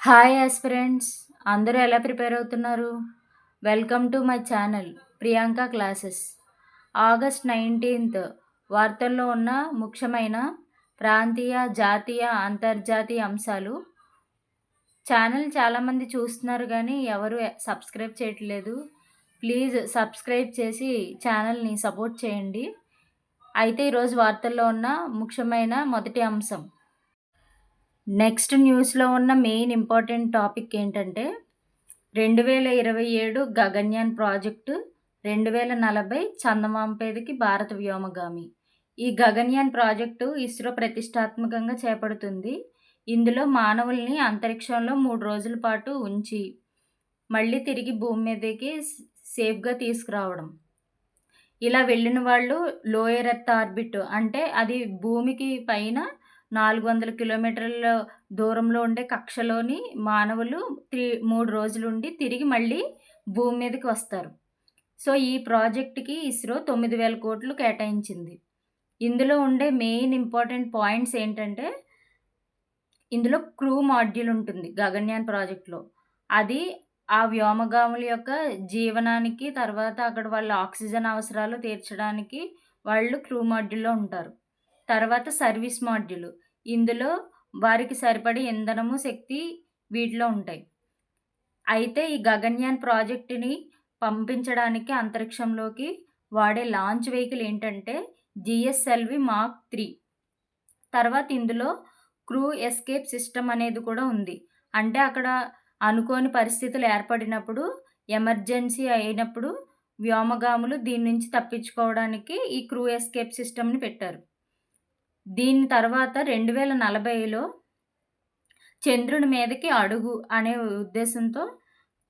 Hi aspirants, అందరూ ఎలా prepare అవుతున్నారు? Welcome to my channel Priyanka classes. August 19th వార్తల్లో ఉన్న ముఖ్యమైన ప్రాంతీయ, జాతీయ, అంతర్జాతీయ అంశాలు. ఛానల్ చాలామంది చూస్తున్నారు కానీ ఎవరు సబ్స్క్రైబ్ చేయట్లేదు. ప్లీజ్ సబ్స్క్రైబ్ చేసి ఛానల్ని సపోర్ట్ చేయండి. అయితే ఈరోజు వార్తల్లో ఉన్న ముఖ్యమైన మొదటి అంశం. నెక్స్ట్ న్యూస్లో ఉన్న మెయిన్ ఇంపార్టెంట్ టాపిక్ ఏంటంటే 2027 గగన్యాన్ ప్రాజెక్టు, 2040 చందమాంపేదికి భారత వ్యోమగామి. ఈ గగన్యాన్ ప్రాజెక్టు ఇస్రో ప్రతిష్టాత్మకంగా చేపడుతుంది. ఇందులో మానవుల్ని అంతరిక్షంలో 3 రోజుల పాటు ఉంచి మళ్ళీ తిరిగి భూమి మీదకి సేఫ్గా తీసుకురావడం. ఇలా వెళ్ళిన వాళ్ళు లోయర్ ఎర్త్ ఆర్బిట్, అంటే అది భూమికి పైన 400 కిలోమీటర్ల దూరంలో ఉండే కక్షలోని మానవులు 3 రోజులుండి తిరిగి మళ్ళీ భూమి మీదకి వస్తారు. సో, ఈ ప్రాజెక్ట్‌కి ఇస్రో 9,000 కోట్లు కేటాయించింది. ఇందులో ఉండే మెయిన్ ఇంపార్టెంట్ పాయింట్స్ ఏంటంటే, ఇందులో క్రూ మాడ్యూల్ ఉంటుంది గగన్యాన్ ప్రాజెక్ట్‌లో. అది ఆ వ్యోమగాముల యొక్క జీవనానికి, తర్వాత అక్కడ వాళ్ళ ఆక్సిజన్ అవసరాలు తీర్చడానికి వాళ్ళు క్రూ మాడ్యూల్‌లో ఉంటారు. తర్వాత సర్వీస్ మాడ్యూల్. ఇందులో వారికి సరిపడే ఇంధనము, శక్తి వీటిలో ఉంటాయి. అయితే ఈ గగన్యాన్ ప్రాజెక్టుని పంపించడానికి అంతరిక్షంలోకి వాడే లాంచ్ వెహికల్ ఏంటంటే జిఎస్ఎల్వి మార్క్ 3. తర్వాత ఇందులో క్రూ ఎస్కేప్ సిస్టమ్ అనేది కూడా ఉంది. అంటే అక్కడ అనుకోని పరిస్థితులు ఏర్పడినప్పుడు, ఎమర్జెన్సీ అయినప్పుడు వ్యోమగాములు దీని నుంచి తప్పించుకోవడానికి ఈ క్రూ ఎస్కేప్ సిస్టమ్‌ని పెట్టారు. దీని తర్వాత 2040లో చంద్రుని మీదకి అడుగు అనే ఉద్దేశంతో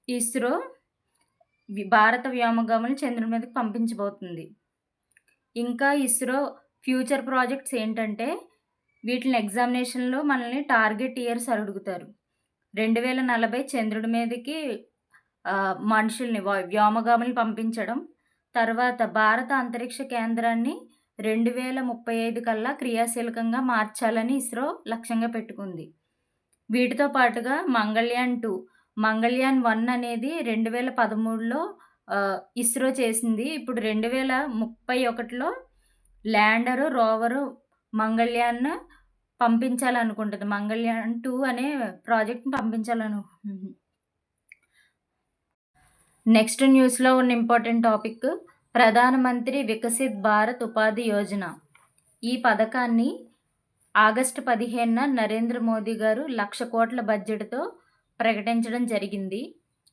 ఇస్రో భారత వ్యోమగాములను చంద్రుని మీదకి పంపించబోతుంది. ఇంకా ఇస్రో ఫ్యూచర్ ప్రాజెక్ట్స్ ఏంటంటే, వీటిని ఎగ్జామినేషన్‌లో మనల్ని టార్గెట్ ఇయర్స్ అడుగుతారు. 2040 చంద్రుడి మీదకి మనుషుల్ని వ్యోమగాముల్ని పంపించడం. తర్వాత భారత అంతరిక్ష కేంద్రాన్ని 2035 కల్లా క్రియాశీలకంగా మార్చాలని ఇస్రో లక్ష్యంగా పెట్టుకుంది. వీటితో పాటుగా మంగళయాన్ 2, మంగళయాన్ 1 అనేది 2013లో ఇస్రో చేసింది. ఇప్పుడు 2031లో ల్యాండరు, రోవరు మంగళయాన్ పంపించాలనుకుంటుంది. మంగళయాన్ 2 అనే ప్రాజెక్ట్‌ని పంపించాలనుకుంటుంది. నెక్స్ట్ న్యూస్లో ఉన్న ఇంపార్టెంట్ టాపిక్ ప్రధానమంత్రి వికసిత్ భారత్ ఉపాధి యోజన. ఈ పథకాన్ని ఆగస్టు 15న నరేంద్ర మోదీ గారు 1,00,000 కోట్ల బడ్జెట్‌తో ప్రకటించడం జరిగింది.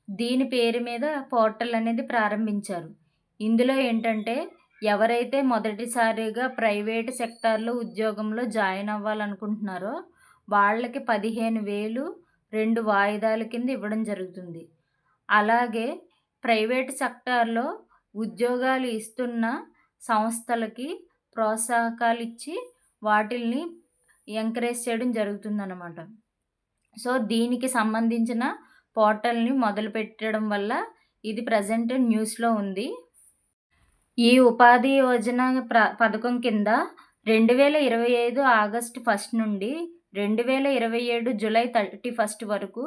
దీని పేరు మీద పోర్టల్ అనేది ప్రారంభించారు. ఇందులో ఏంటంటే, ఎవరైతే మొదటిసారిగా ప్రైవేట్ సెక్టార్‌లో ఉద్యోగంలో జాయిన్ అవ్వాలనుకుంటున్నారో వాళ్ళకి 15,000 2 వాయిదాల కింద ఇవ్వడం జరుగుతుంది. అలాగే ప్రైవేట్ సెక్టార్‌లో ఉద్యోగాలు ఇస్తున్న సంస్థలకి ప్రోత్సాహకాలిచ్చి వాటిల్ని ఎంకరేజ్ చేయడం జరుగుతుందన్నమాట. సో, దీనికి సంబంధించిన పోర్టల్‌ని మొదలుపెట్టడం వల్ల ఇది ప్రెజెంట్ న్యూస్‌లో ఉంది. ఈ ఉపాధి యోజన పథకం కింద 2025 ఆగస్టు 1 నుండి 2027 జూలై 31 వరకు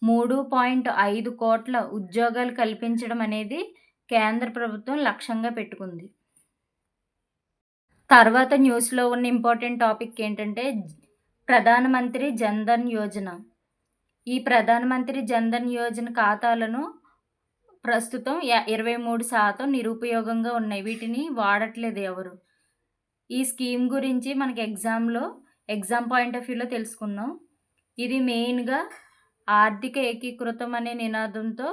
3.5 కోట్ల ఉద్యోగాలు కల్పించడం అనేది కేంద్ర ప్రభుత్వం లక్ష్యంగా పెట్టుకుంది. తర్వాత న్యూస్‌లో ఉన్న ఇంపార్టెంట్ టాపిక్ ఏంటంటే ప్రధానమంత్రి జన్‌ధన్ యోజన. ఈ ప్రధానమంత్రి జన్‌ధన్ యోజన ఖాతాలను ప్రస్తుతం 23% నిరుపయోగంగా ఉన్నాయి. వీటిని వాడట్లేదు ఎవరు. ఈ స్కీమ్ గురించి మనకి ఎగ్జామ్ పాయింట్ ఆఫ్ వ్యూలో తెలుసుకుందాం. ఇది మెయిన్‌గా ఆర్థిక ఏకీకృతం అనే నినాదంతో,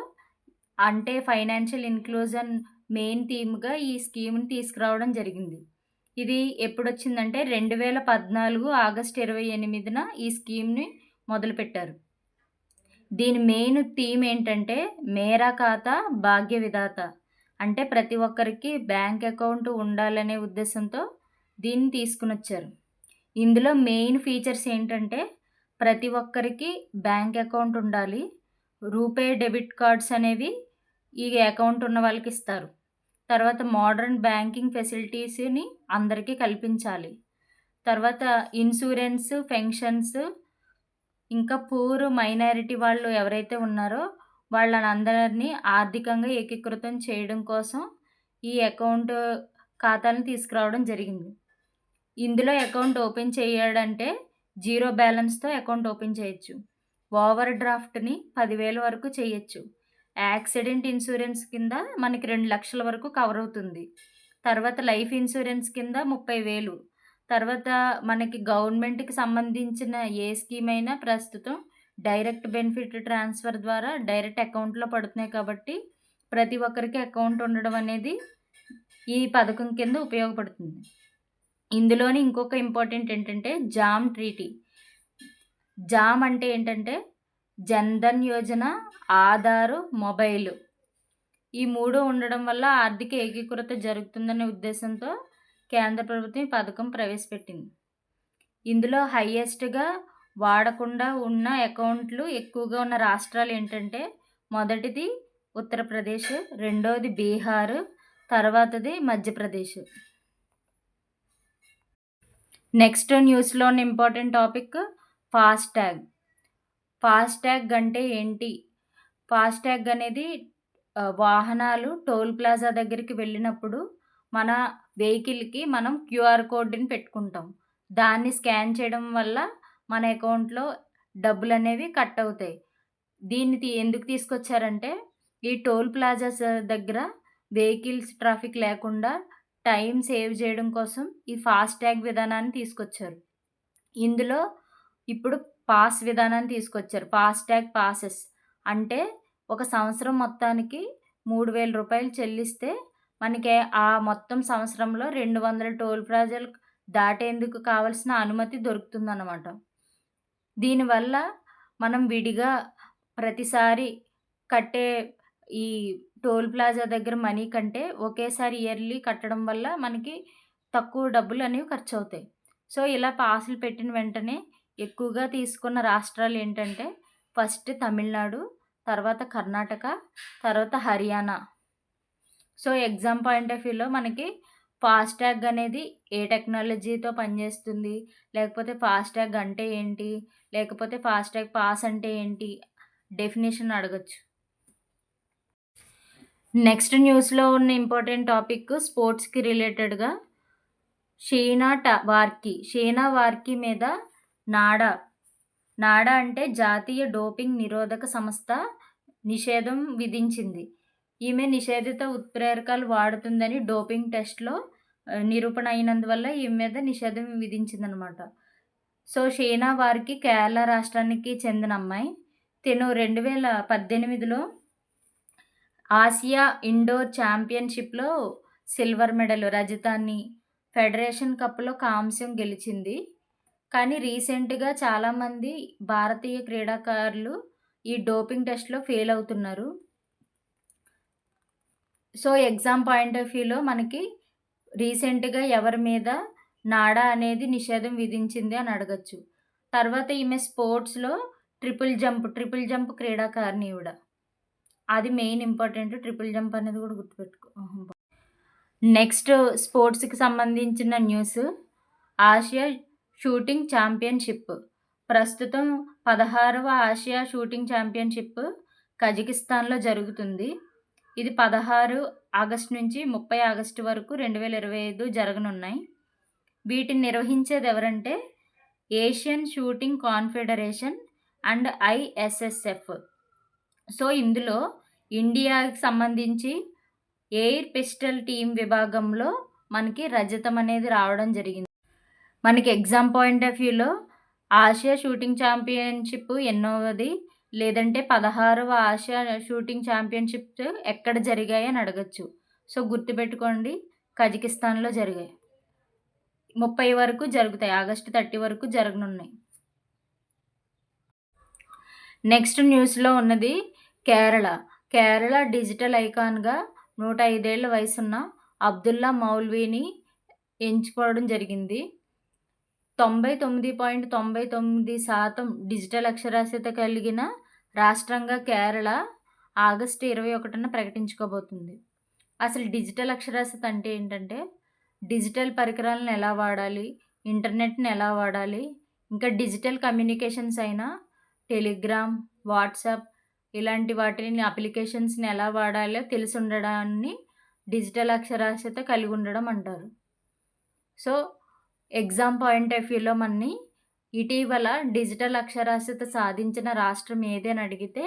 అంటే ఫైనాన్షియల్ ఇన్క్లూజన్ మెయిన్ థీమ్‌గా ఈ స్కీమ్‌ని తీసుకురావడం జరిగింది. ఇది ఎప్పుడొచ్చిందంటే 2014 ఆగస్టు 28న ఈ స్కీమ్‌ని మొదలుపెట్టారు. దీని మెయిన్ థీమ్ ఏంటంటే మేరా ఖాతా భాగ్య విధాత, అంటే ప్రతి ఒక్కరికి బ్యాంక్ అకౌంట్ ఉండాలనే ఉద్దేశంతో దీన్ని తీసుకునొచ్చారు. ఇందులో మెయిన్ ఫీచర్స్ ఏంటంటే ప్రతి ఒక్కరికి బ్యాంక్ అకౌంట్ ఉండాలి. రూపే డెబిట్ కార్డ్స్ అనేవి ఈ అకౌంట్ ఉన్న వాళ్ళకి ఇస్తారు. తర్వాత మోడర్న్ బ్యాంకింగ్ ఫెసిలిటీస్‌ని అందరికీ కల్పించాలి. తర్వాత ఇన్సూరెన్స్, పెన్షన్స్ ఇంకా పూర్ మైనారిటీ వాళ్ళు ఎవరైతే ఉన్నారో వాళ్ళనందరినీ ఆర్థికంగా ఏకీకృతం చేయడం కోసం ఈ అకౌంట్ ఖాతాలను తీసుకురావడం జరిగింది. ఇందులో అకౌంట్ ఓపెన్ చేయాలంటే జీరో బ్యాలెన్స్‌తో అకౌంట్ ఓపెన్ చేయొచ్చు. ఓవర్ డ్రాఫ్ట్‌ని 10,000 వరకు చేయొచ్చు. యాక్సిడెంట్ ఇన్సూరెన్స్ కింద మనకి 2,00,000 వరకు కవర్ అవుతుంది. తర్వాత లైఫ్ ఇన్సూరెన్స్ కింద 30,000. తర్వాత మనకి గవర్నమెంట్‌కి సంబంధించిన ఏ స్కీమ్ అయినా ప్రస్తుతం డైరెక్ట్ బెనిఫిట్ ట్రాన్స్‌ఫర్ ద్వారా డైరెక్ట్ అకౌంట్‌లో పడుతున్నాయి కాబట్టి ప్రతి ఒక్కరికి అకౌంట్ ఉండడం అనేది ఈ పథకం కింద ఉపయోగపడుతుంది. ఇందులోని ఇంకొక ఇంపార్టెంట్ ఏంటంటే జామ్ ట్రీటీ. జామ్ అంటే ఏంటంటే జన్‌ధన్ యోజన, ఆధారు, మొబైలు. ఈ 3 ఉండడం వల్ల ఆర్థిక ఏకీకృత జరుగుతుందనే ఉద్దేశంతో కేంద్ర ప్రభుత్వం ఈ పథకం ప్రవేశపెట్టింది. ఇందులో హైయెస్ట్‌గా వాడకుండా ఉన్న అకౌంట్లు ఎక్కువగా ఉన్న రాష్ట్రాలు ఏంటంటే మొదటిది ఉత్తరప్రదేశ్, రెండోది బీహార్, తర్వాతది మధ్యప్రదేశ్. నెక్స్ట్ న్యూస్‌లో ఉన్న ఇంపార్టెంట్ టాపిక్ ఫాస్టాగ్. ఫాస్టాగ్ అంటే ఏంటి? ఫాస్టాగ్ అనేది వాహనాలు టోల్ ప్లాజా దగ్గరికి వెళ్ళినప్పుడు మన వెహికల్‌కి మనం క్యూఆర్ కోడ్‌ని పెట్టుకుంటాం. దాన్ని స్కాన్ చేయడం వల్ల మన అకౌంట్‌లో డబ్బులనేవి కట్ అవుతాయి. దీన్ని ఎందుకు తీసుకొచ్చారంటే ఈ టోల్ ప్లాజాస్ దగ్గర వెహికల్స్ ట్రాఫిక్ లేకుండా టైం సేవ్ చేయడం కోసం ఈ ఫాస్టాగ్ విధానాన్ని తీసుకొచ్చారు. ఇందులో ఇప్పుడు పాస్ విధానాన్ని తీసుకొచ్చారు. ఫాస్టాగ్ పాసెస్ అంటే ఒక సంవత్సరం మొత్తానికి రూ. 3,000 చెల్లిస్తే మనకి ఆ మొత్తం సంవత్సరంలో 200 టోల్ ప్లాజాలు దాటేందుకు కావాల్సిన అనుమతి దొరుకుతుందన్నమాట. దీనివల్ల మనం విడిగా ప్రతిసారి కట్టే ఈ టోల్ ప్లాజా దగ్గర మనీ కంటే ఒకేసారి ఇయర్లీ కట్టడం వల్ల మనకి తక్కువ డబ్బులు అనేవి ఖర్చవుతాయి. సో, ఇలా పాసులు పెట్టిన వెంటనే ఎక్కువగా తీసుకున్న రాష్ట్రాలు ఏంటంటే ఫస్ట్ తమిళనాడు, తర్వాత కర్ణాటక, తర్వాత Haryana. So, exam point of వ్యూలో మనకి ఫాస్టాగ్ అనేది ఏ టెక్నాలజీతో పనిచేస్తుంది? లేకపోతే ఫాస్టాగ్ అంటే ఏంటి? లేకపోతే ఫాస్టాగ్ పాస్ అంటే ఏంటి? డెఫినిషన్ అడగొచ్చు. నెక్స్ట్ న్యూస్‌లో ఉన్న ఇంపార్టెంట్ టాపిక్ స్పోర్ట్స్‌కి రిలేటెడ్‌గా షీనా వార్కీ మీద నాడా. నాడా అంటే జాతీయ డోపింగ్ నిరోధక సంస్థ నిషేధం విధించింది. ఈమె నిషేధిత ఉత్ప్రేరకాలు వాడుతుందని డోపింగ్ టెస్ట్‌లో నిరూపణ అయినందువల్ల ఈమె మీద నిషేధం విధించిందనమాట. సో, షీనా వార్కీ కేరళ రాష్ట్రానికి చెందిన అమ్మాయి. తిను 2018లో ఆసియా ఇండోర్ ఛాంపియన్‌షిప్‌లో సిల్వర్ మెడల్, రజతాన్ని, ఫెడరేషన్ కప్‌లో కాంస్యం గెలిచింది. కానీ రీసెంట్‌గా చాలామంది భారతీయ క్రీడాకారులు ఈ డోపింగ్ టెస్ట్‌లో ఫెయిల్ అవుతున్నారు. సో, ఎగ్జామ్ పాయింట్ ఆఫ్ వ్యూలో మనకి రీసెంట్‌గా ఎవరి మీద నాడా అనేది నిషేధం విధించింది అని అడగొచ్చు. తర్వాత ఈమె స్పోర్ట్స్‌లో ట్రిపుల్ జంప్ క్రీడాకారిణి ఈవిడ. అది మెయిన్ ఇంపార్టెంట్. ట్రిపుల్ జంప్ అనేది కూడా గుర్తుపెట్టుకో. నెక్స్ట్ స్పోర్ట్స్‌కి సంబంధించిన న్యూస్ ఆసియా షూటింగ్ ఛాంపియన్‌షిప్. ప్రస్తుతం 16వ ఆసియా షూటింగ్ ఛాంపియన్‌షిప్ కజకిస్తాన్‌లో జరుగుతుంది. ఇది 16 ఆగస్టు నుంచి 30 ఆగస్టు వరకు 2025 జరగనున్నాయి. వీటిని నిర్వహించేది ఎవరంటే Asian shooting confederation and ISSF. So, ఇందులో ఇండియాకి సంబంధించి ఎయిర్ పిస్టల్ టీమ్ విభాగంలో మనకి రజతం అనేది రావడం జరిగింది. మనకి ఎగ్జామ్ పాయింట్ ఆఫ్ వ్యూలో ఆసియా షూటింగ్ ఛాంపియన్‌షిప్ ఎన్నోవది? లేదంటే 16వ ఆసియా షూటింగ్ ఛాంపియన్‌షిప్స్ ఎక్కడ జరిగాయి అని అడగొచ్చు. సో, గుర్తుపెట్టుకోండి కజకిస్తాన్‌లో జరిగాయి. 30 వరకు జరుగుతాయి. ఆగస్టు 30 వరకు జరగనున్నాయి. నెక్స్ట్ న్యూస్‌లో ఉన్నది కేరళ డిజిటల్ ఐకాన్‌గా 105 ఏళ్ల వయసున్న అబ్దుల్లా మౌల్వీని ఎంచుకోవడం జరిగింది. 99.99% డిజిటల్ అక్షరాస్యత కలిగిన రాష్ట్రంగా కేరళ ఆగస్టు 21న ప్రకటించుకోబోతుంది. అసలు డిజిటల్ అక్షరాస్యత అంటే ఏంటంటే డిజిటల్ పరికరాలను ఎలా వాడాలి, ఇంటర్నెట్‌ని ఎలా వాడాలి, ఇంకా డిజిటల్ కమ్యూనికేషన్స్ అయినా టెలిగ్రామ్, వాట్సాప్ ఇలాంటి వాటిని అప్లికేషన్స్‌ని ఎలా వాడాలో తెలిసుండడాన్ని డిజిటల్ అక్షరాస్యత కలిగి ఉండడం అంటారు. సో, ఎగ్జామ్ పాయింట్ ఆఫ్ వ్యూలో మనని ఇటీవల డిజిటల్ అక్షరాస్యత సాధించిన రాష్ట్రం ఏది అని అడిగితే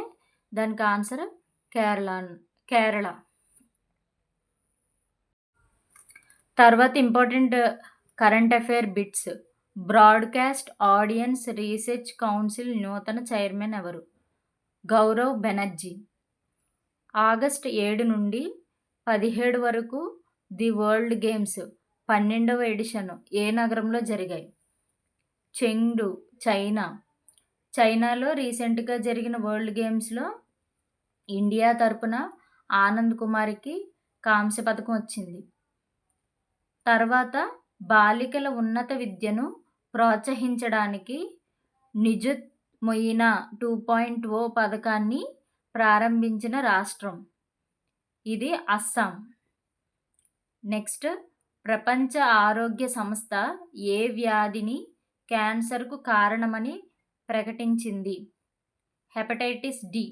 దానికి ఆన్సర్ కేరళ. తర్వాత important current affair bits. Broadcast audience research council నూతన చైర్మన్ ఎవరు? గౌరవ్ బెనర్జీ. ఆగస్టు 7 నుండి 17 వరకు ది వరల్డ్ గేమ్స్ 12వ ఎడిషన్ ఏ నగరంలో జరిగాయి? Chengdu, China. చైనాలో రీసెంట్‌గా జరిగిన వరల్డ్ గేమ్స్‌లో ఇండియా తరపున ఆనంద్ కుమార్‌కి కాంస్య పతకం వచ్చింది. తర్వాత బాలికల ఉన్నత విద్యను ప్రోత్సహించడానికి నిజుత్ మొయినా 2.0 పథకాన్ని ప్రారంభించిన రాష్ట్రం. ఇది అస్సాం. నెక్స్ట్, ప్రపంచ ఆరోగ్య సంస్థ ఏ వ్యాధిని క్యాన్సర్‌కు కారణమని ప్రకటించింది? Hepatitis D.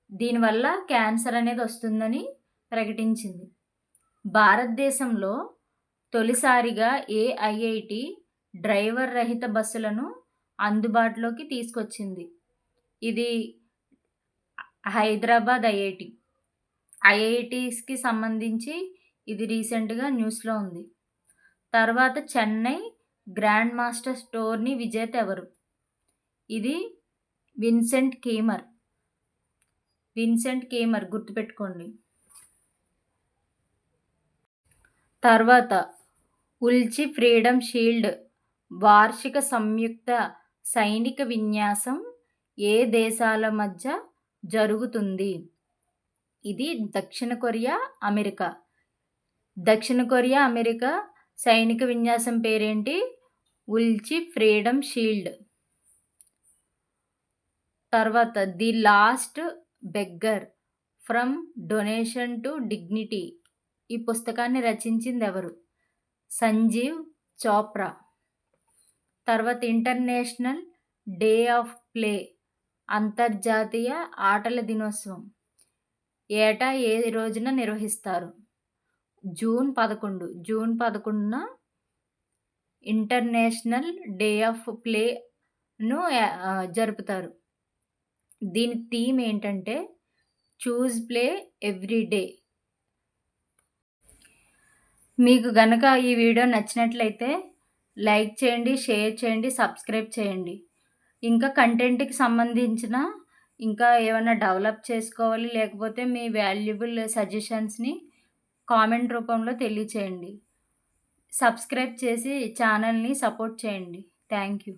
దీనివల్ల క్యాన్సర్ అనేది వస్తుందని ప్రకటించింది. భారతదేశంలో తొలిసారిగా ఏ ఐఐటి డ్రైవర్ రహిత బస్సులను అందుబాటులోకి తీసుకొచ్చింది? ఇది హైదరాబాద్ ఐఐటి. ఐఐటీస్‌కి సంబంధించి ఇది రీసెంట్‌గా న్యూస్‌లో ఉంది. తర్వాత చెన్నై గ్రాండ్ మాస్టర్స్ టోర్నీ విజేత ఎవరు? ఇది విన్సెంట్ కీమర్ గుర్తుపెట్టుకోండి. తర్వాత ఉల్చి ఫ్రీడమ్ షీల్డ్ వార్షిక సంయుక్త సైనిక విన్యాసం ఏ దేశాల మధ్య జరుగుతుంది? ఇది దక్షిణ కొరియా, అమెరికా. దక్షిణ కొరియా, అమెరికా సైనిక విన్యాసం పేరేంటి? ఉల్చి ఫ్రీడమ్ షీల్డ్. తర్వాత the last beggar from donation to dignity ఈ పుస్తకాన్ని రచించింది ఎవరు? సంజీవ్ చోప్రా. తర్వాత ఇంటర్నేషనల్ డే ఆఫ్ ప్లే అంతర్జాతీయ ఆటల దినోత్సవం ఏటా ఏ రోజున నిర్వహిస్తారు? జూన్ 11న ఇంటర్నేషనల్ డే ఆఫ్ ప్లేను జరుపుతారు. దీని థీమ్ ఏంటంటే చూజ్ ప్లే ఎవ్రీ డే. మీకు గనక ఈ వీడియో నచ్చినట్లయితే లైక్ చేయండి, షేర్ చేయండి, సబ్స్క్రైబ్ చేయండి. ఇంకా కంటెంట్‌కి సంబంధించిన ఇంకా ఏమైనా డెవలప్ చేసుకోవాలి, లేకపోతే మీ వాల్యుబుల్ సజెషన్స్‌ని కామెంట్ రూపంలో తెలియచేయండి. సబ్స్క్రైబ్ చేసి ఛానల్‌ని సపోర్ట్ చేయండి. Thank you.